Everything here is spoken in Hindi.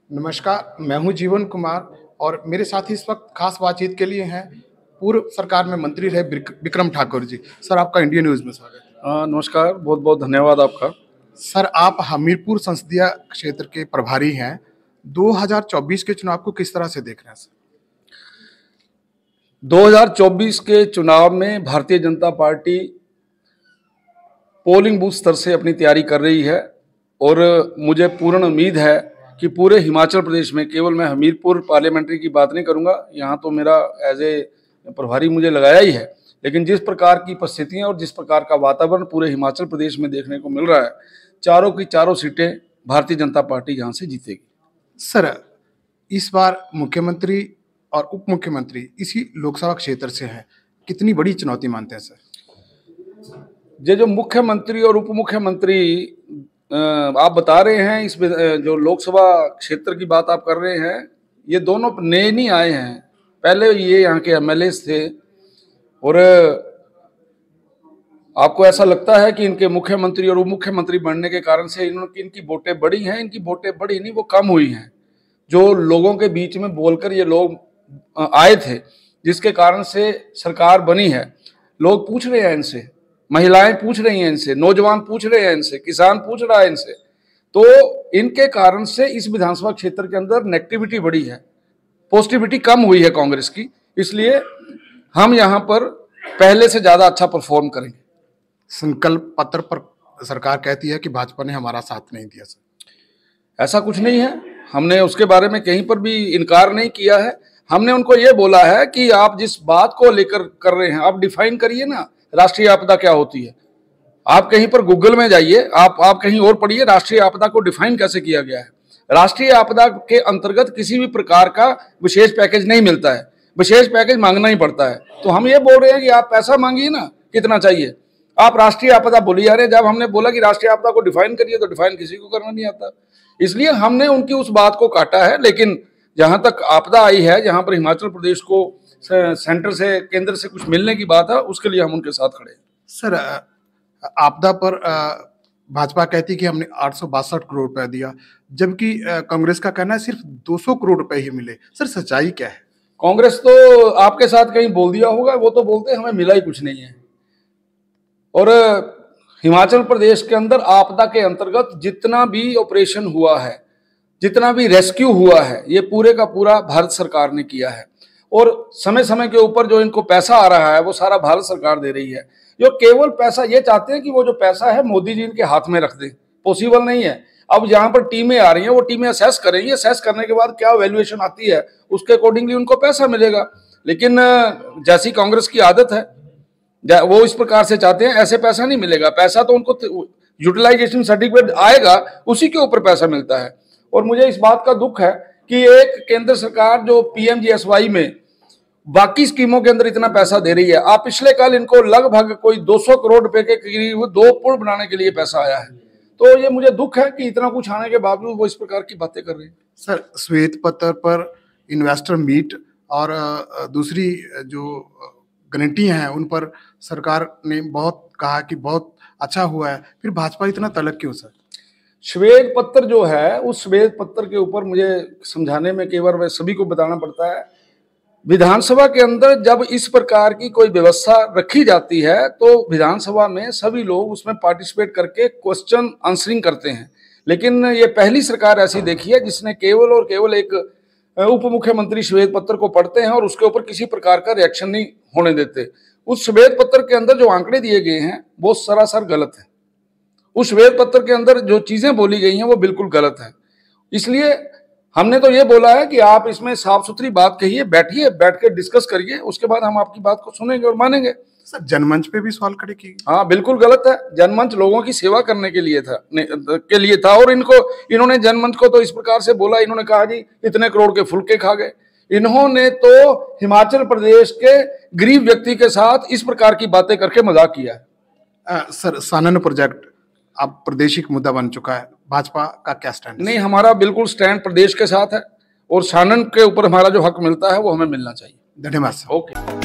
नमस्कार, मैं हूं जीवन कुमार और मेरे साथ इस वक्त खास बातचीत के लिए हैं पूर्व सरकार में मंत्री रहे विक्रम ठाकुर जी। सर, आपका इंडिया न्यूज़ में स्वागत है। नमस्कार, बहुत बहुत धन्यवाद आपका। सर, आप हमीरपुर संसदीय क्षेत्र के प्रभारी हैं। 2024 के चुनाव को किस तरह से देख रहे हैं सर? 2024 के चुनाव में Bharatiya Janata party polling booth स्तर से अपनी तैयारी कर रही है और मुझे पूर्ण उम्मीद है कि पूरे हिमाचल प्रदेश में, केवल मैं हमीरपुर पार्लियामेंट्री की बात नहीं करूंगा, यहाँ तो मेरा एज ए प्रभारी मुझे लगाया ही है, लेकिन जिस प्रकार की परिस्थितियाँ और जिस प्रकार का वातावरण पूरे हिमाचल प्रदेश में देखने को मिल रहा है, चारों की चारों सीटें भारतीय जनता पार्टी यहाँ से जीतेगी। सर, इस बार मुख्यमंत्री और उप मुख्यमंत्री इसी लोकसभा क्षेत्र से हैं। कितनी बड़ी चुनौती मानते हैं सर? ये जो मुख्यमंत्री और उप मुख्यमंत्री आप बता रहे हैं, इस जो लोकसभा क्षेत्र की बात आप कर रहे हैं, ये दोनों नए नहीं आए हैं। पहले ये यहाँ के एमएलए थे और आपको ऐसा लगता है कि इनके मुख्यमंत्री और उप मुख्यमंत्री बनने के कारण से इनकी वोटें बढ़ी हैं। इनकी वोटें बढ़ी नहीं, वो कम हुई हैं। जो लोगों के बीच में बोलकर ये लोग आए थे, जिसके कारण से सरकार बनी है। लोग पूछ रहे हैं इनसे, महिलाएं पूछ रही हैं इनसे, नौजवान पूछ रहे हैं इनसे, किसान पूछ रहा है इनसे, तो इनके कारण से इस विधानसभा क्षेत्र के अंदर नेगेटिविटी बढ़ी है, पॉजिटिविटी कम हुई है कांग्रेस की। इसलिए हम यहाँ पर पहले से ज्यादा अच्छा परफॉर्म करेंगे। संकल्प पत्र पर सरकार कहती है कि भाजपा ने हमारा साथ नहीं दिया सर। ऐसा कुछ नहीं है, हमने उसके बारे में कहीं पर भी इनकार नहीं किया है। हमने उनको ये बोला है कि आप जिस बात को लेकर कर रहे हैं, आप डिफाइन करिए ना, राष्ट्रीय आपदा क्या होती है। आप कहीं पर गूगल में जाइए, आप कहीं और पढ़िए, राष्ट्रीय आपदा को डिफाइन कैसे किया गया है। राष्ट्रीय आपदा के अंतर्गत किसी भी प्रकार का विशेष पैकेज नहीं मिलता है, विशेष पैकेज मांगना ही पड़ता है। तो हम ये बोल रहे हैं कि आप पैसा मांगिए ना, कितना चाहिए। आप राष्ट्रीय आपदा बोली जा रहे हैं। जब हमने बोला कि राष्ट्रीय आपदा को डिफाइन करिए, तो डिफाइन किसी को करना नहीं आता। इसलिए हमने उनकी उस बात को काटा है। लेकिन जहां तक आपदा आई है, जहां पर हिमाचल प्रदेश को सेंटर से, केंद्र से कुछ मिलने की बात है, उसके लिए हम उनके साथ खड़े हैं। सर, आपदा पर भाजपा कहती कि हमने 862 करोड़ रुपए दिया, जबकि कांग्रेस का कहना है सिर्फ 200 करोड़ रुपए ही मिले। सर, सच्चाई क्या है? कांग्रेस तो आपके साथ कहीं बोल दिया होगा, वो तो बोलते हैं हमें मिला ही कुछ नहीं है। और हिमाचल प्रदेश के अंदर आपदा के अंतर्गत जितना भी ऑपरेशन हुआ है, जितना भी रेस्क्यू हुआ है, ये पूरे का पूरा भारत सरकार ने किया है। और समय समय के ऊपर जो इनको पैसा आ रहा है, वो सारा भारत सरकार दे रही है। जो केवल पैसा, ये चाहते हैं कि वो जो पैसा है मोदी जी इनके हाथ में रख दें, पॉसिबल नहीं है। अब जहां पर टीमें आ रही हैं, वो टीमें असेस करेंगी, असेस करने के बाद क्या वैल्यूएशन आती है, उसके अकॉर्डिंगली उनको पैसा मिलेगा। लेकिन जैसी कांग्रेस की आदत है, वो इस प्रकार से चाहते हैं, ऐसे पैसा नहीं मिलेगा। पैसा तो उनको यूटिलाइजेशन सर्टिफिकेट आएगा, उसी के ऊपर पैसा मिलता है। और मुझे इस बात का दुख है कि एक केंद्र सरकार जो पीएमजीएसवाई में बाकी स्कीमों के अंदर इतना पैसा दे रही है, आप पिछले कल इनको लगभग कोई 200 करोड़ रुपए के करीब 2 पुल बनाने के लिए पैसा आया है। तो ये मुझे दुख है कि इतना कुछ आने के बावजूद वो इस प्रकार की बातें कर रहे हैं। सर, श्वेत पत्र पर इन्वेस्टर मीट और दूसरी जो गारंटियां हैं, उन पर सरकार ने बहुत कहा कि बहुत अच्छा हुआ है, फिर भाजपा इतना तलब क्यों सर? श्वेत पत्र जो है, उस श्वेत पत्र के ऊपर मुझे समझाने में कई बार सभी को बताना पड़ता है। विधानसभा के अंदर जब इस प्रकार की कोई व्यवस्था रखी जाती है, तो विधानसभा में सभी लोग उसमें पार्टिसिपेट करके क्वेश्चन आंसरिंग करते हैं। लेकिन ये पहली सरकार ऐसी देखी है जिसने केवल और केवल एक उप मुख्यमंत्री श्वेत पत्र को पढ़ते हैं और उसके ऊपर किसी प्रकार का रिएक्शन नहीं होने देते। उस श्वेत पत्र के अंदर जो आंकड़े दिए गए हैं, वो सरासर गलत है। उस श्वेत पत्र के अंदर जो चीजें बोली गई हैं, वो बिल्कुल गलत है। इसलिए हमने तो ये बोला है कि आप इसमें साफ सुथरी बात कहिए, बैठिए, बैठ के डिस्कस करिए, उसके बाद हम आपकी बात को सुनेंगे और मानेंगे। सर, जनमंच पे भी सवाल खड़े किए। हाँ, बिल्कुल गलत है। जनमंच लोगों की सेवा करने के लिए था और इन्होंने जनमंच को तो इस प्रकार से बोला, इन्होंने कहा जी इतने करोड़ के फुलके खा गए। इन्होंने तो हिमाचल प्रदेश के गरीब व्यक्ति के साथ इस प्रकार की बातें करके मजाक किया है। सर, सानन प्रोजेक्ट अब प्रादेशिक मुद्दा बन चुका है, भाजपा का क्या स्टैंड? नहीं, हमारा बिल्कुल स्टैंड प्रदेश के साथ है और सानन के ऊपर हमारा जो हक मिलता है वो हमें मिलना चाहिए। धन्यवाद सर। ओके।